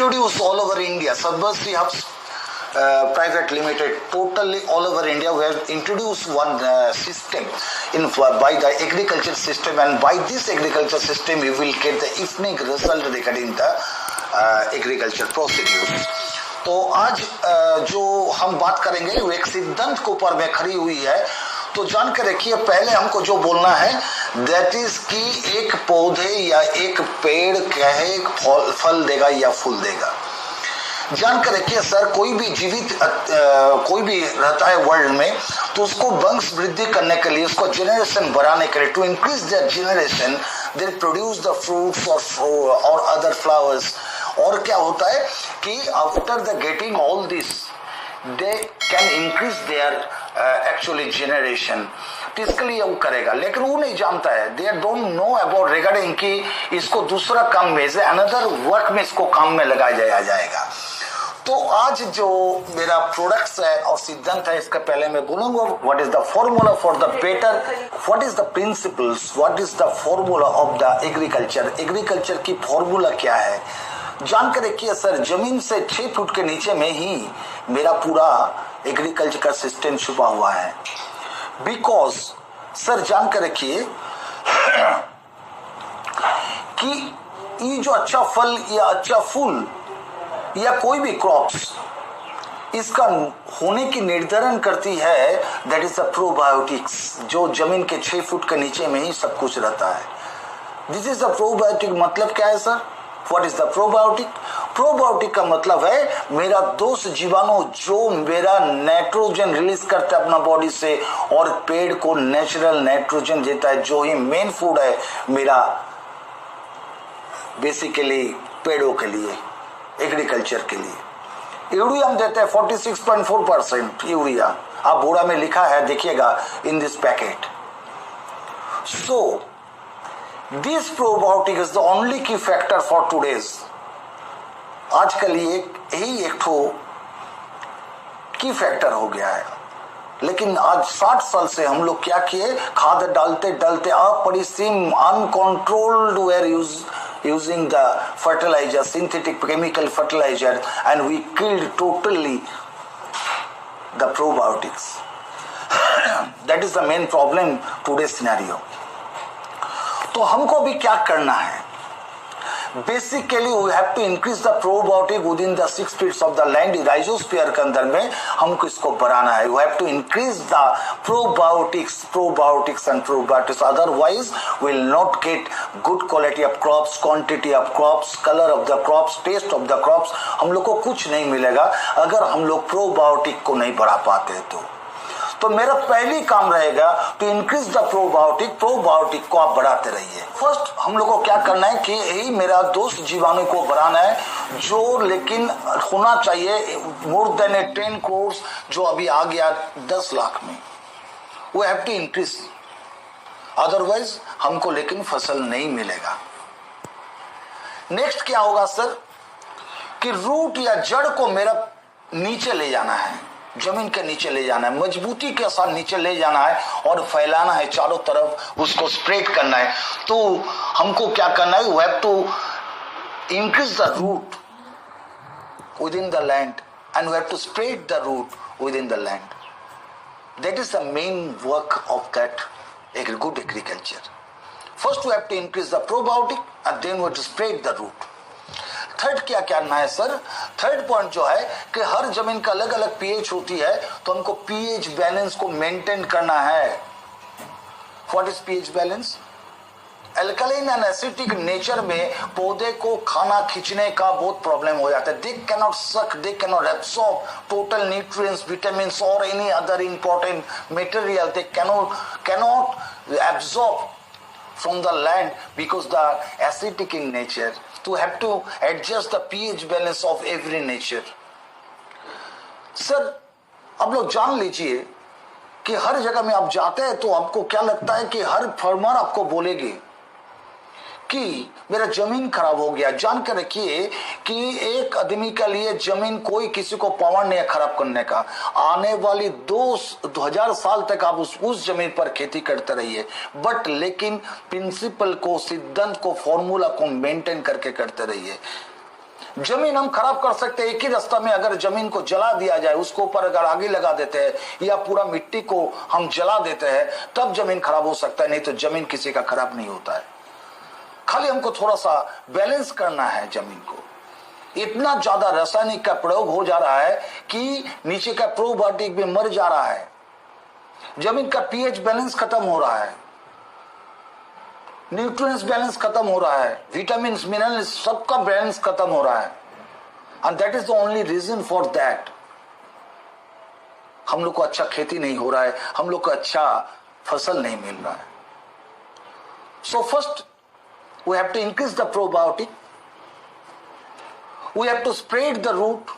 introduced all over India. Sadbasti Hubs Private Limited, totally all over India, we have introduced one system by the agriculture system, and by this agriculture system you will get the evening result regarding the agriculture procedures. तो आज जो हम बात करेंगे वो एक सिद्धांत के ऊपर में खड़ी हुई है। तो जान के रखिए, पहले हमको जो बोलना है दैट इज कि एक पौधे या एक पेड़ कहे फल देगा या फूल देगा। जान के रखिए सर, कोई भी जीवित कोई भी रहता है वर्ल्ड में, तो उसको वंश वृद्धि करने के लिए, उसको जेनरेशन बढ़ाने के लिए, to increase that generation they produce the fruits और अदर फ्लावर्स। और क्या होता है कि after the getting all this they can increase their actually generation. तो इसके लिए वो करेगा, लेकिन वो नहीं जानता है, they don't know about regarding कि इसको दूसरा काम में से अनदर वर्क में इसको काम में लगाया जाएगा। तो आज जो मेरा प्रोडक्ट्स है और सिद्धांत है, इसका पहले मैं बोलूंगा what is the formula for the better, what is the principles, what is the formula of the agriculture. Agriculture की फॉर्मूला क्या है जान कर रखिए सर। जमीन से 6 फुट के नीचे में ही मेरा पूरा एग्रीकल्चर का सिस्टम छुपा हुआ है। बिकॉज सर जान कर रखिए कि ये जो अच्छा फल या अच्छा फूल या कोई भी क्रॉप्स, इसका होने की निर्धारण करती है दैट इज द प्रोबायोटिक्स, जो जमीन के 6 फुट के नीचे में ही सब कुछ रहता है। This is the probiotic. मतलब क्या है sir, what is the probiotic? Probiotic का मतलब है मेरा दोस्त जीवाणु जो मेरा नाइट्रोजन रिलीज करता है अपना बॉडी से और पेड़ को नेचुरल नाइट्रोजन देता है, जो ही मेन फूड है मेरा बेसिकली पेड़ों के लिए, एग्रीकल्चर के लिए। यूरिया हम देते हैं 46.4% यूरिया, आप बोरा में लिखा है देखिएगा in this packet. So this probiotic is the only की फैक्टर फॉर टुडेज। आज के लिए यही एक ठो की फैक्टर हो गया है। लेकिन आज 60 साल से हम लोग क्या किए, खाद डालते डालते अपरिसीम uncontrolled where using the fertilizer, synthetic chemical fertilizer, and we killed totally the probiotics. That is the main problem today's scenario. तो हमको भी क्या करना है? Basically we have to increase the probiotic within the 6 feet of the land, rhizosphere के अंदर में हमको इसको बढ़ाना है। We have to increase the probiotics and probiotics. Otherwise we will not get good quality of crops, quantity of crops, color of the crops, taste of the crops. हम लोग को कुछ नहीं मिलेगा अगर हम लोग प्रोबायोटिक को नहीं बढ़ा पाते। तो मेरा पहली काम रहेगा टू इंक्रीज द प्रोबायोटिक को आप बढ़ाते रहिए। फर्स्ट हम लोग को क्या करना है कि यही मेरा दोस्त जीवाणु को बढ़ाना है, जो लेकिन होना चाहिए मोर देन 10 करोड़, जो अभी आ गया 10 लाख में। वो हैव टू इंक्रीज, अदरवाइज हमको लेकिन फसल नहीं मिलेगा। नेक्स्ट क्या होगा सर कि रूट या जड़ को मेरा नीचे ले जाना है, जमीन के नीचे ले जाना है, मजबूती के साथ नीचे ले जाना है और फैलाना है चारों तरफ, उसको स्प्रेड करना है। तो हमको क्या करना है, we have to increase the root within the land and we have to spread the root within the land. That is the main work of that good agriculture. First we have to increase the probiotic and then we have to spread the root. Third क्या करना है sir, third point जो है कि हर जमीन का अलग अलग पीएच होती है, तो हमको पीएच बैलेंस को मेंटेन करना है। What is pH balance? Alkaline and acidic nature में पौधे को खाना खींचने का बहुत प्रॉब्लम हो जाता है। They cannot suck, they cannot absorb total nutrients, vitamins और any other important material, they cannot absorb from the land because the acidic in nature, to have to adjust the pH balance of every nature. Sir आप लोग जान लीजिए कि हर जगह में आप जाते हैं तो आपको क्या लगता है कि हर फार्मर आपको बोलेगी कि मेरा जमीन खराब हो गया। जान कर रखिए कि एक आदमी के लिए जमीन कोई किसी को पावर नहीं है खराब करने का। आने वाली 2000 साल तक आप उस जमीन पर खेती करते रहिए, बट लेकिन प्रिंसिपल को, सिद्धांत को, फॉर्मूला को मेंटेन करके करते रहिए। जमीन हम खराब कर सकते हैं एक ही रास्ता में, अगर जमीन को जला दिया जाए, उसके ऊपर अगर आगे लगा देते हैं या पूरा मिट्टी को हम जला देते हैं, तब जमीन खराब हो सकता है, नहीं तो जमीन किसी का खराब नहीं होता है। खाली हमको थोड़ा सा बैलेंस करना है जमीन को। इतना ज्यादा रासायनिक का प्रयोग हो जा रहा है कि नीचे का प्रोबायोटिक भी मर जा रहा है, जमीन का पीएच बैलेंस खत्म हो रहा है, न्यूट्रिएंट्स बैलेंस खत्म हो रहा है, विटामिन मिनरल्स सबका बैलेंस खत्म हो रहा है। And that is the only reason for that. हम लोग को अच्छा खेती नहीं हो रहा है, हम लोग को अच्छा फसल नहीं मिल रहा है। So first we have to increase the probiotic, we have to spread the root,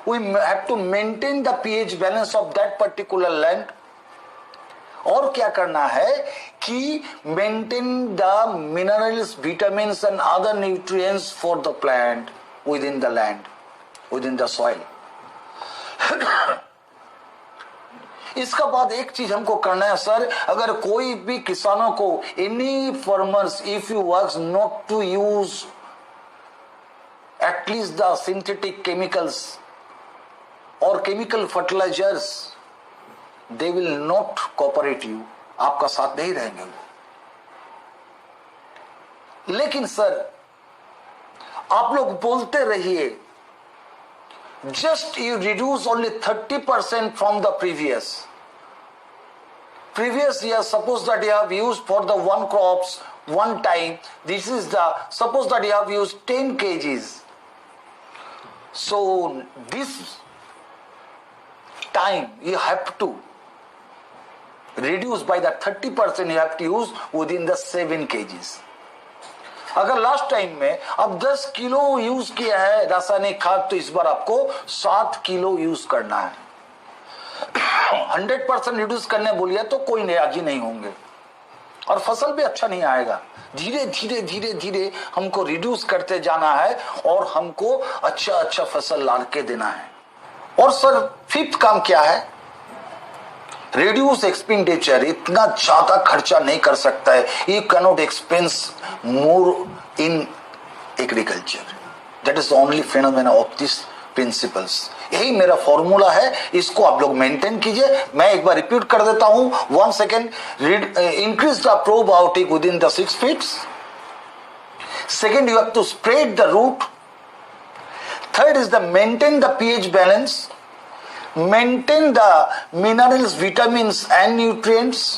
we have to maintain the pH balance of that particular land. और क्या करना है कि maintain the minerals, vitamins and other nutrients for the plant within the land, within the soil. इसका बाद एक चीज हमको करना है सर, अगर कोई भी किसानों को, any farmers, if you work not to use at least the synthetic chemicals और chemical fertilizers, they will not cooperate you, आपका साथ नहीं रहेंगे वो। लेकिन सर आप लोग बोलते रहिए, just you reduce only 30% from the previous year. Suppose that you have used for the one crops one time, this is the, suppose that you have used 10 kgs, so this time you have to reduce by the 30%, you have to use within the 7 kgs. अगर last time में अब 10 kilo use किया है रासायनिक खाद, तो इस बार आपको 7 किलो यूज करना है। 100% रिड्यूस करने बोलिए तो कोई राजी नहीं होंगे और फसल भी अच्छा नहीं आएगा। धीरे धीरे धीरे धीरे हमको रिड्यूस करते जाना है और हमको अच्छा अच्छा फसल ला के देना है। और सर फिफ्थ काम क्या है, रिड्यूस एक्सपेंडिचर। इतना ज्यादा खर्चा नहीं कर सकता है, you cannot expense more in agriculture. That is the only phenomena of this principles. यही मेरा फॉर्मूला है, इसको आप लोग मेंटेन कीजिए। मैं एक बार रिपीट कर देता हूं, 1 second. Increase the probiotic with in the 6 feet. Second, you have to spread the root. Third is the maintain the pH balance, maintain the minerals, vitamins and nutrients,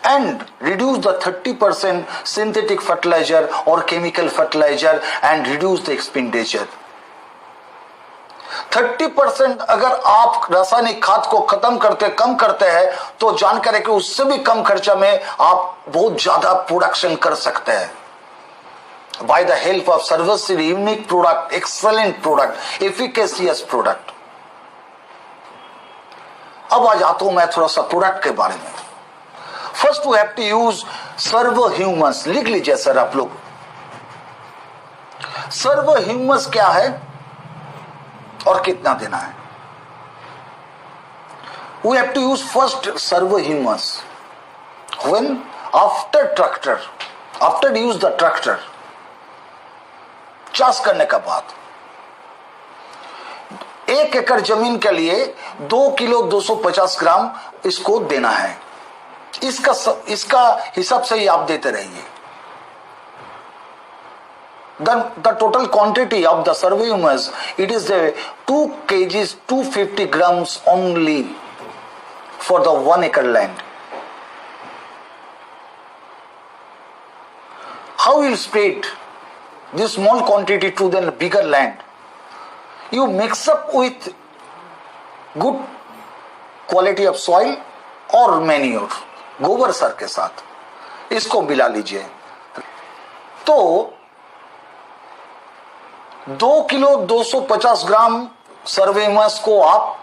and reduce the 30% synthetic fertilizer or chemical fertilizer and reduce the expenditure. 30% अगर आप रासायनिक खाद को खत्म करते, कम करते हैं, तो जानकर है कि उससे भी कम खर्चा में आप बहुत ज्यादा प्रोडक्शन कर सकते हैं। By the help of Sarvasri unique product, excellent product, efficacious product. अब आ जाता हूं मैं थोड़ा सा प्रोडक्ट के बारे में। First we have to use serve humus. लिख लीजिए सर आप लोग, सर्व ह्यूमस क्या है और कितना देना है। We have to use first serve humus when after tractor, after use the tractor, चाष करने का बाद 1 एकड़ जमीन के लिए 2 किलो 250 ग्राम इसको देना है। इसका हिसाब से ही आप देते रहिए। The total quantity of the survey humus, it is 2 kgs 250 grams only for the 1 acre land. How you spread this small quantity to the bigger land? You mix up with good quality of soil or manure, गोबर sir के साथ इसको मिला लीजिए। तो 2 kilo 250 ग्राम सर्वेमस को आप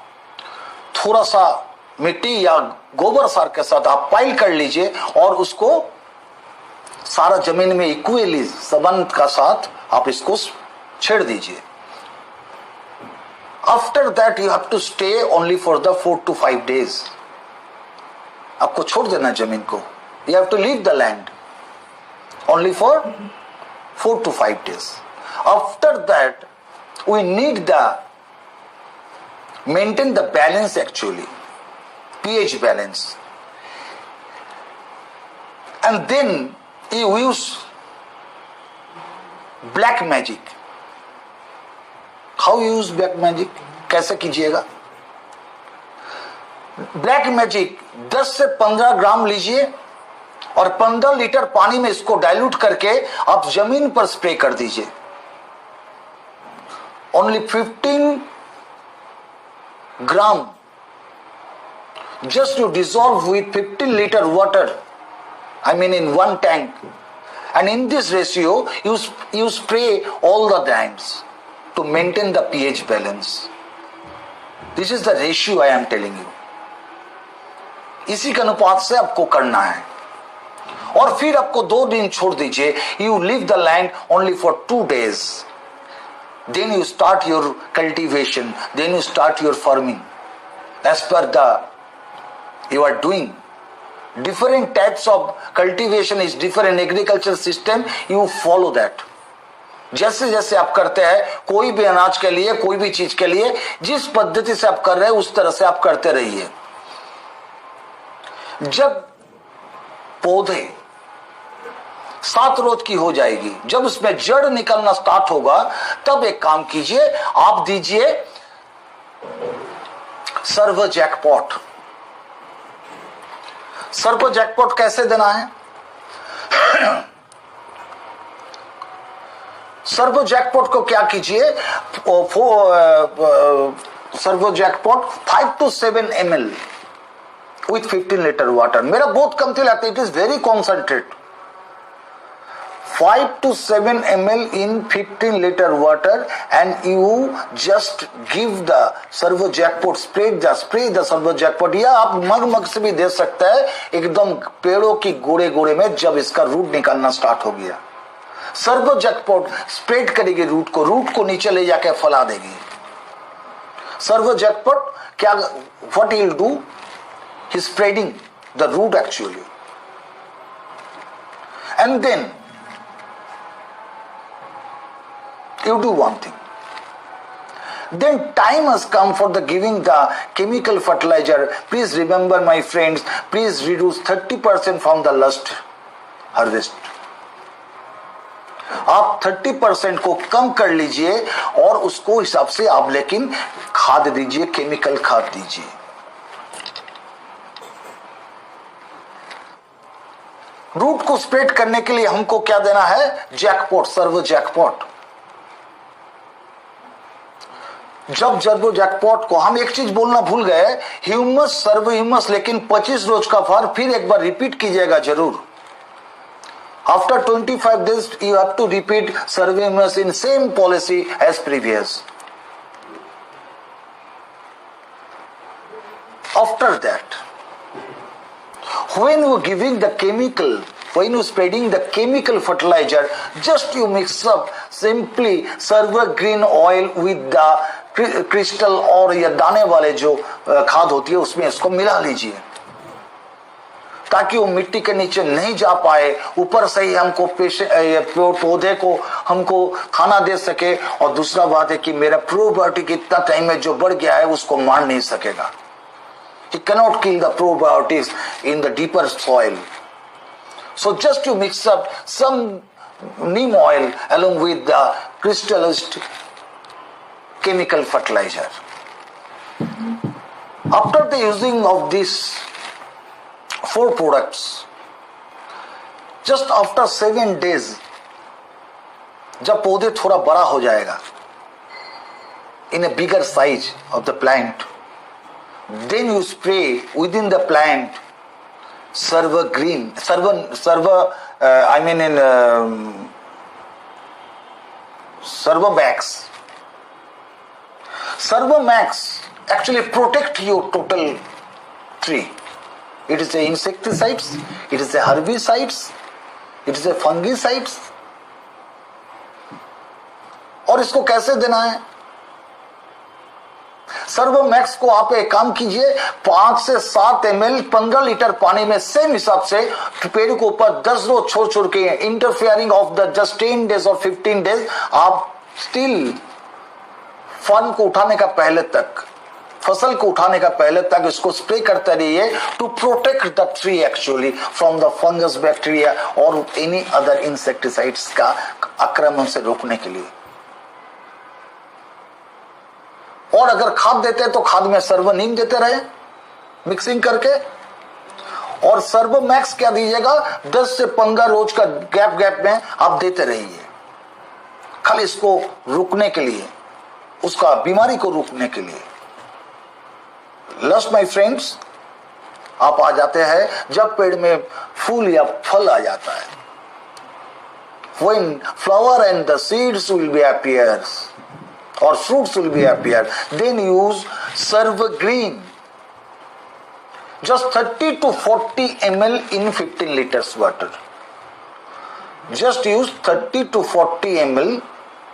थोड़ा सा मिट्टी या गोबर सार के साथ आप पाइल कर लीजिए और उसको सारा जमीन में इक्वली संबंध का साथ आप इसको छेड़ दीजिए। After that you have to stay only for the 4 to 5 days. आपको छोड़ देना जमीन को। You have to leave the land only for 4 to 5 days. After that, we need maintain the balance actually, pH balance. And then you use black magic. How you use black magic? कैसे कीजिएगा? Black magic 10 से 15 ग्राम लीजिए और 15 litre पानी में इसको dilute करके आप जमीन पर स्प्रे कर दीजिए. Only 15 gram just to dissolve with 15 liter water, I mean in one tank, and in this ratio you spray all the times to maintain the pH balance. This is the ratio I am telling you. इसी के अनुपात से आपको करना है. और फिर आपको 2 दिन छोड़ दीजिए. You leave the land only for 2 days. Then you start your cultivation. Then you start your farming. As per the you are doing. Different types of cultivation is different agriculture system. You follow that. जैसे जैसे आप करते हैं कोई भी अनाज के लिए, कोई भी चीज के लिए, जिस पद्धति से आप कर रहे हैं उस तरह से आप करते रहिए. जब पौधे 7 रोज की हो जाएगी, जब उसमें जड़ निकलना स्टार्ट होगा, तब एक काम कीजिए, आप दीजिए सर्व जैकपॉट. सर्व जैकपॉट कैसे देना है? सर्वो जैकपॉट को क्या कीजिए, servo jackpot 5 to 7 ml with 15 liter water. मेरा बहुत कम लगता है, it is very concentrate. 5 to 7 ml in 15 liter water, and you just give the servo jackpot, spray the servo jackpot. या आप मग से भी दे सकते हैं, एकदम पेड़ों की गोड़े गोड़े में जब इसका रूट निकालना स्टार्ट हो गया. सर्वो जैकपॉट स्प्रेड करेगी रूट को नीचे ले जाके फैला देगी. सर्वो जैकपॉट क्या, what he will do, he spreading the root actually. And then you do one thing. Then time has come for the giving the chemical fertilizer. Please remember, my friends, please reduce 30% from the last harvest. आप 30% को कम कर लीजिए और उसको हिसाब से आप लेकिन खाद दीजिए, केमिकल खाद दीजिए. रूट को स्प्रेड करने के लिए हमको क्या देना है? Jackpot, servo jackpot. जब सर्वो जैकपॉट को हम एक चीज बोलना भूल गए, ह्यूमस, सर्वो ह्यूमस, लेकिन 25 रोज का फर फिर एक बार रिपीट कीजिएगा जरूर. After 25 days you have to repeat servo humus in same policy as previous. After that, when you giving the chemical, when you spreading the chemical fertilizer, just you mix up simply servo green oil with the crystal और या दाने वाले जो खाद होती है उसमें इसको मिला लीजिए, ताकि वो मिट्टी के नीचे नहीं जा पाए, ऊपर से ही हमको पौधे को हमको खाना दे सके. और दूसरा बात है कि मेरा प्रोबायोटिक इतना टाइम में जो बढ़ गया है उसको मार नहीं सकेगा. He cannot kill the probiotics in the deeper soil. So just to mix up some neem oil along with the crystallized chemical fertilizer. After the using of these 4 products, just after 7 days, जब पौधे थोड़ा बड़ा हो जाएगा, in a bigger size of the plant, then you spray within the plant servo green, I mean in servo max. Servo max actually protect your total tree. It is a insecticides, it is a herbicides, it is a fungicides. और इसको कैसे देना है? सर्वोमैक्स को आप एक काम कीजिए, 5 से 7 ml 15 लीटर पानी में सेम हिसाब से पेड़ के ऊपर 10 रोज छोड़ छोड़ के, interfering of the just 10 days और 15 डेज, आप स्टिल फन को उठाने का पहले तक, फसल को उठाने का पहले तक इसको स्प्रे करते रहिए to protect the tree actually from the fungus, bacteria और एनी अदर इंसेक्टिसाइड्स का आक्रमण से रोकने के लिए। और अगर खाद देते हैं तो खाद में सर्वनीम देते रहे मिक्सिंग करके, और सर्वोमैक्स क्या दीजिएगा 10 से 15 रोज का गैप में आप देते रहिए, खाली इसको रुकने के लिए, उसका बीमारी को रोकने के लिए। लस्ट माय फ्रेंड्स, आप आ जाते हैं जब पेड़ में फूल या फल आ जाता है, when flower and the seeds will be appears or fruits will be appear, then use Servgreen, just 30 to 40 ml in 15 liters water. Just use 30 to 40 ml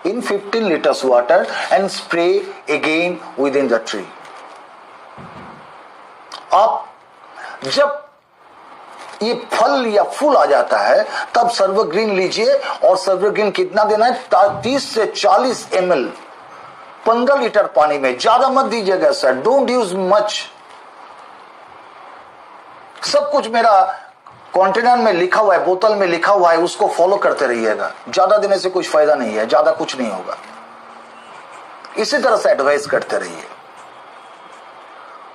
in 15 liters water and spray again within the tree. आप जब ये फल या फूल आ जाता है तब सर्वग्रीन लीजिए, और सर्वग्रीन कितना देना है 30 से 40 ml 15 लीटर पानी में, ज्यादा मत दीजिएगा सर, डोंट यूज मच। सब कुछ मेरा कंटेनर में लिखा हुआ है, बोतल में लिखा हुआ है, उसको फॉलो करते रहिएगा। ज्यादा देने से कुछ फायदा नहीं है, ज्यादा कुछ नहीं होगा। इसी तरह से एडवाइस करते रहिए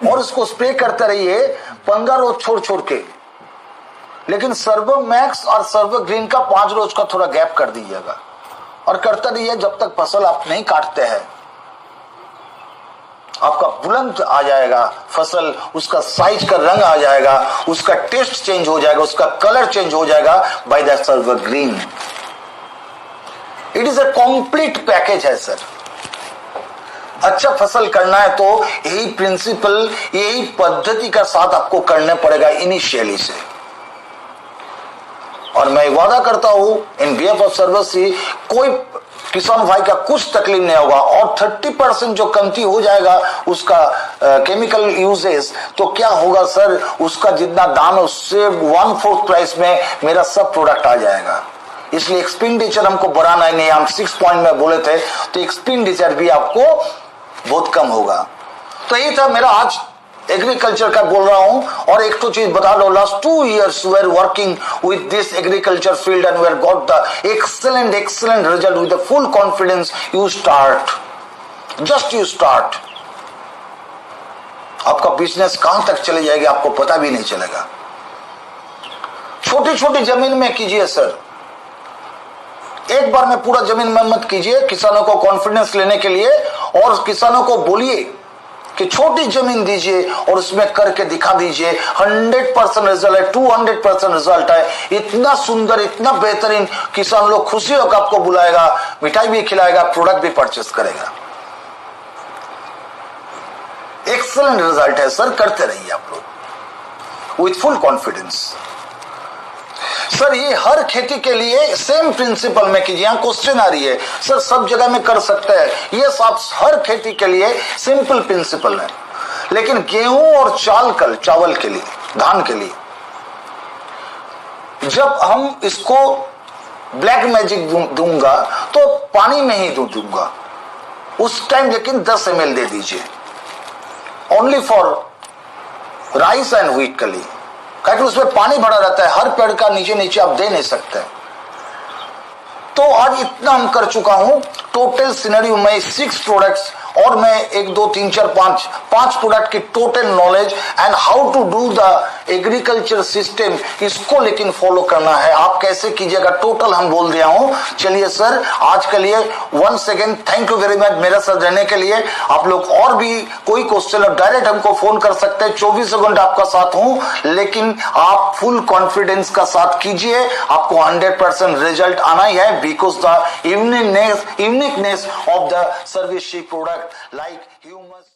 और इसको स्प्रे करते रहिए 15 रोज छोड़ छोड़ के, लेकिन सर्वोमैक्स और सर्वग्रीन का 5 रोज का थोड़ा गैप कर दीजिएगा और करते रहिए जब तक फसल आप नहीं काटते हैं। आपका बुलंद आ जाएगा फसल, उसका साइज का रंग आ जाएगा, उसका टेस्ट चेंज हो जाएगा, उसका कलर चेंज हो जाएगा बाय द सर्वग्रीन। It is a complete package है सर। अच्छा फसल करना है तो यही प्रिंसिपल, यही पद्धति का साथ आपको करने पड़ेगा इनिशियली से। और मैं वादा करता हूं इन बिहाफ ऑफ सर्वश्री, कोई किसान भाई का कुछ तकलीफ नहीं होगा। और 30% जो कमती हो जाएगा उसका केमिकल यूजेस, तो क्या होगा सर, उसका जितना दाम है उससे 1/4 प्राइस में मेरा सब प्रोडक्ट आ जाएगा। इसलिए एक्सपेंडिचर हमको बढ़ाना ही नहीं, हम 6 पॉइंट में बोले थे, तो एक्सपेंडिचर भी आपको बहुत कम होगा। तो ये था मेरा आज एग्रीकल्चर का बोल रहा हूं। और एक तो चीज बता दो, last 2 years we are working with this agriculture field and we have got the excellent result with the full confidence. You start, just you start, आपका बिजनेस कहां तक चले जाएगी आपको पता भी नहीं चलेगा। छोटी छोटी जमीन में कीजिए सर, एक बार में पूरा जमीन में मत कीजिए, किसानों को कॉन्फिडेंस लेने के लिए। और किसानों को बोलिए कि छोटी जमीन दीजिए और उसमें करके दिखा दीजिए, 100% रिजल्ट है, 200% रिजल्ट है। इतना सुंदर, इतना बेहतरीन, किसान लोग खुशी होकर आपको बुलाएगा, मिठाई भी खिलाएगा, प्रोडक्ट भी परचेस करेगा। एक्सेलेंट रिजल्ट है सर, करते रहिए आप लोग विथ फुल कॉन्फिडेंस। सर ये हर खेती के लिए सेम प्रिंसिपल में कीजिए। यहाँ क्वेश्चन आ रही है सर सब जगह में कर सकते हैं, ये सब हर खेती के लिए सिंपल प्रिंसिपल है, लेकिन गेहूं और चावल के लिए, धान के लिए जब हम इसको ब्लैक मैजिक दूंगा तो पानी में ही दूंगा उस टाइम, लेकिन 10 ml दे दीजिए only for rice and wheat के लिए, क्योंकि उसमें पानी भरा रहता है, हर पेड़ का नीचे आप दे नहीं सकते। तो आज इतना हम कर चुका हूं टोटल सिनेरियो में 6 प्रोडक्ट्स, और मैं 1 2 3 4 5 प्रोडक्ट की total knowledge and how to do the agriculture system, इसको लेकिन फॉलो करना है। आप कैसे कीजिएगा टोटल हम बोल दिया हूं। चलिए सर आज के लिए once again thank you very much मेरे साथ रहने के लिए। आप लोग और भी कोई क्वेश्चन हो डायरेक्ट हमको फोन कर सकते हैं, 24 घंटा आपका साथ हूं, लेकिन आप फुल कॉन्फिडेंस का साथ कीजिए, आपको 100% रिजल्ट आना ही है, because the uniqueness of the service product like humus